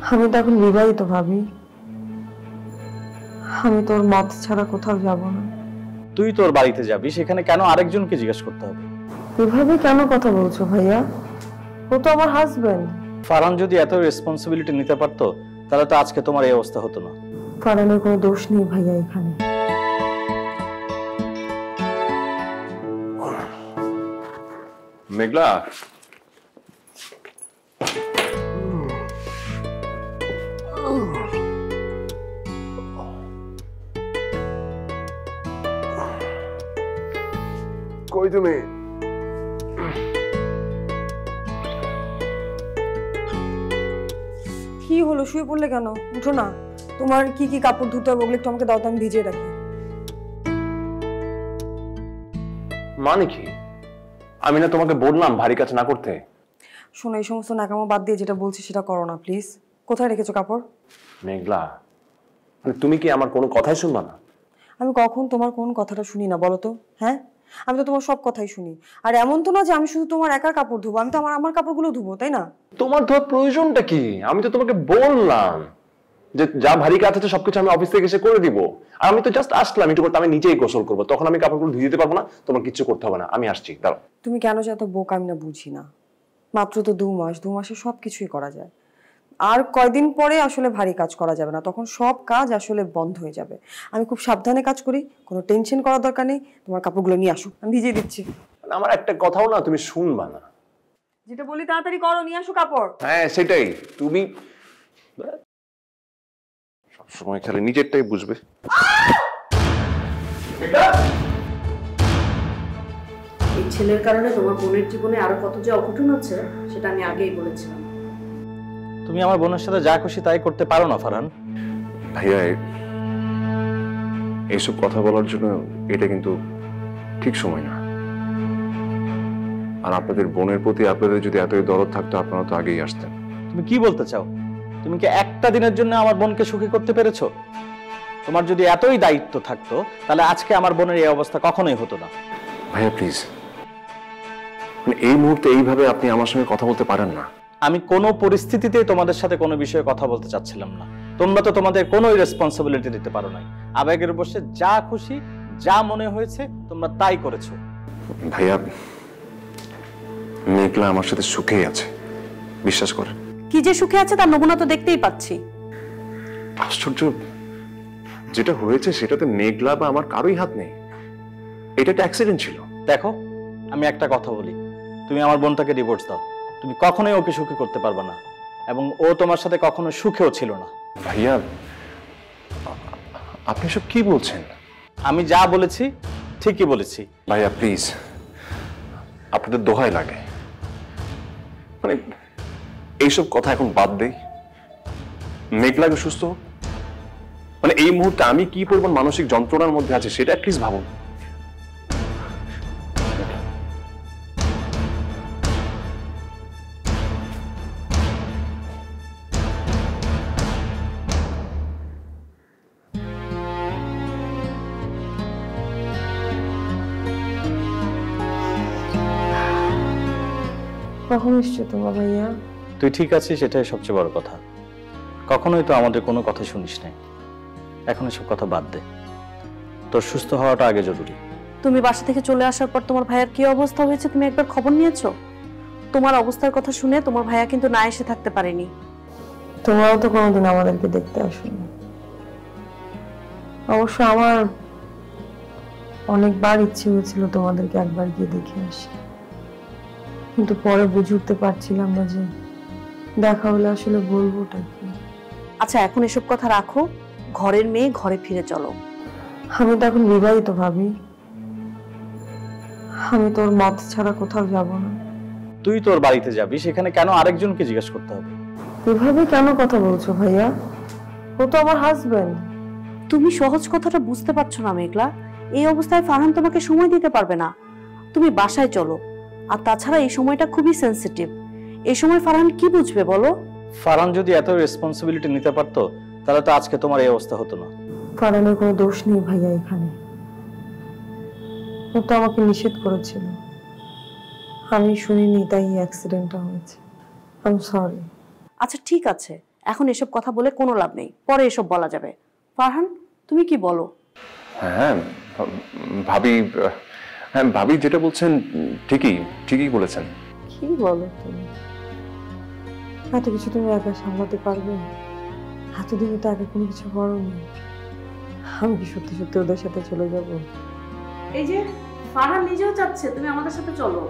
আমি তো এখন বিবাহিত ভাবি, আমি তোর মত ছাড়া কোথাও যাব না। তুই তোর বাড়িতে যাবি, সেখানে কেন আরেকজনকে জিজ্ঞেস করতে হবে? এভাবে কেন কথা বলছো ভাইয়া? ও তো আমার হাজবেন্ড। ফারহান যদি এত রেসপন্সিবিলিটি নিতে পারতো তাহলে তো আজকে তোমার এই অবস্থা হতো না। ফারহানের কোনো দোষ নেই ভাইয়া এখানে। মেঘলা, কই তুমি? কি হলো, শুয়ে পড়লে কেন? উঠো না। তোমার কি কি কাপড় ধুতে হবে ওগুলো একটু আমাকে দাও তো, আমি ভিজিয়ে রাখি। মানে কি? আমি না তোমাকে বললাম ভারী কাজ না করতে? শোনো, এই সমস্ত নাকামো বাদ দিয়ে যেটা বলছি সেটা করো না প্লিজ। কোথায় রেখেছো কাপড়? মেঘলা, মানে তুমি কি আমার কোনো কথাই শুনবা না? আমি কখন তোমার কোন কথাটা শুনি না বলো তো? হ্যাঁ, আমি তো তোমার সব কথাই শুনি। আর এমন তো না যে আমি শুধু তোমার একার কাপড় ধুবো, আমি তো আমার কাপড়গুলো ধুবো, তাই না? তোমার ধর প্রয়োজনটা কি? আমি তো তোমাকে বললাম যে যা ভারী কাজ আছে সবকিছু আমি অফিস থেকে এসে করে দিব। আর আমি তো জাস্ট আসলাম একটু করতে, আমি নিজেই গোসল করবো, তখন আমি কাপড়গুলো ধুয়ে দিতে পারবো না? তোমার কিছু করতে হবে না, আমি আসছি, দাঁড়াও। তুমি কেন যে এত বোকা আমি না বুঝি না। মাত্র তো 2 মাস, 2 মাসে সব কিছুই করা যায়। আর কয়দিন পরে আসলে ভারী কাজ করা যাবে না, তখন সব কাজ আসলে বন্ধ হয়ে যাবে। আমি খুব সাবধানে কাজ করি, কোনো টেনশন করার দরকার নেই। তোমার কাপড়গুলো নিয়ে আসো, আমি ভিজিয়ে দিচ্ছি। আমার একটা কথাও না তুমি শুনবা না। যেটা বলি তাড়াতাড়ি করো, নিয়ে আসো কাপড়। হ্যাঁ সেটাই, তুমি সবসময় খালি নিজেরটাই বুঝবে। এই ছেলের কারণে তোমার বোনের জীবনে আরো কত যে অঘটন আছে সেটা আমি আগেই বলেছিলাম। তুমি আমার বোনের সাথে যা খুশি তাই করতে পারো না ফারহান। ভাইয়া, এইসব কথা বলার জন্য এটা কিন্তু ঠিক সময় না। আর আপনাদের বোনের প্রতি আপনাদের যদি এতই দরদ থাকতো আপনারা তো আগেই আসতেন। তুমি কি বলতে চাও? তুমি কি একটা দিনের জন্য আমার বোনকে সুখী করতে পেরেছো? তোমার যদি এতই দায়িত্ব থাকতো তাহলে আজকে আমার বোনের এই অবস্থা কখনোই হতো না। ভাইয়া প্লিজ, এই মুহূর্তে এইভাবে আপনি আমার সঙ্গে কথা বলতে পারেন না। আমি কোনো পরিস্থিতিতেই তোমাদের সাথে কোনো বিষয়ে কথা বলতে চাচ্ছিলাম না। তোমরা তো তোমাদের কোনো রেসপন্সিবিলিটি নিতে পারো নাই। আবেগের বসে যা খুশি যা মনে হয়েছে তোমরা তাই করেছো। ভাইয়া, মেঘলা আমার সাথে সুখেই আছে, বিশ্বাস করেন। কি যে সুখে আছে তার নমুনা তো দেখতেই পাচ্ছি। আশ্চর্য, যেটা হয়েছে সেটাতে মেঘলা বা আমার কারোই হাত নেই। এটা একটা অ্যাক্সিডেন্ট ছিল। দেখো, আমি একটা কথা বলি, তুমি আমার বোনটাকে ডিভোর্স দাও। তুমি কখনোই ওকে সুখী করতে পারবে না, এবং ও তোমার সাথে কখনো সুখেও ছিল না। ভাইয়া, আপনি সব কি বলছেন? আমি যা বলেছি ঠিকই বলেছি। ভাইয়া প্লিজ, আপনাদের দোহাই লাগে, মানে এইসব কথা এখন বাদ দেই। মেঘলাকে সুস্থ হোক। মানে এই মুহূর্তে আমি কি পরিমাণ মানসিক যন্ত্রণার মধ্যে আছে সেটা প্লিজ ভাবুন। কখন এসছো তোমার ভাইয়া? তুই ঠিক আছিস সেটাই সবচেয়ে বড় কথা। কখনোই তো আমাদের কোনো কথা শুনিস নাই, এখন এসব কথা বাদ দে। তোর সুস্থ হওয়াটা আগে জরুরি। তুমি বাসা থেকে চলে আসার পর তোমার ভাইয়ার কি অবস্থা হয়েছে তুমি একবার খবর নিয়েছো? তোমার অবস্থার কথা শুনে তোমার ভাইয়া কিন্তু না এসে থাকতে পারেনি। তোমরাও তো কোনোদিন আমাদেরকে দেখতে আসোনি। অবশ্য আমার অনেকবার ইচ্ছে হয়েছিল তোমাদেরকে একবার গিয়ে দেখে আসি, কিন্তু পরে বুঝে উঠতে পারছিলাম না যে দেখা হলে আসলে বলবোটা কি। আচ্ছা এখন এসব কথা রাখো, ঘরের মেয়ে ঘরে ফিরে চলো। আমি তো এখন বিবাহিত ভাবি, আমি তোর মত ছাড়া কোথাও যাব না। তুই তোর বাড়িতে যাবি, সেখানে কেন আরেকজনকে জিজ্ঞেস করতে হবে? এভাবে কেন কথা বলছো ভাইয়া? ও তো আমার হাজবেন্ড। তুমি সহজ কথাটা বুঝতে পারছো না মেঘলা। এই অবস্থায় ফারহান তোমাকে সময় দিতে পারবে না। তুমি বাসায় চলো। আর তাছাড়া এই সময়টা খুবই সেনসিটিভ। এই সময় ফারহান কি বুঝবে বলো? ফারহান যদি এত রেসপন্সিবিলিটি নিতে পারতো তাহলে তো আজকে তোমার এই অবস্থা হতো না। ফারহানের কোনো দোষ নেই ভাইয়া এখানে। ও তো আমাকে নিষেধ করেছিল, আমি শুনিনি, তাই অ্যাক্সিডেন্টটা হয়েছে। I am sorry. আচ্ছা ঠিক আছে, এখন এসব কথা বলে কোনো লাভ নেই, পরে এসব বলা যাবে। ফারহান, তুমি কি বলো? হ্যাঁ ভাবি, হ্যাঁ ভাবি যেটা বলছেন ঠিকই ঠিকই বলেছেন। কি বলো তুমি? এত কিছু তুমি একা সামলাতে পারবে? এতদিনে তো একা কোনো কিছু করোনি। আমি কি সত্যি সত্যি ওদের সাথে চলে যাব? এই যে ফারহান নিজেও চাচ্ছে তুমি আমাদের সাথে চলো।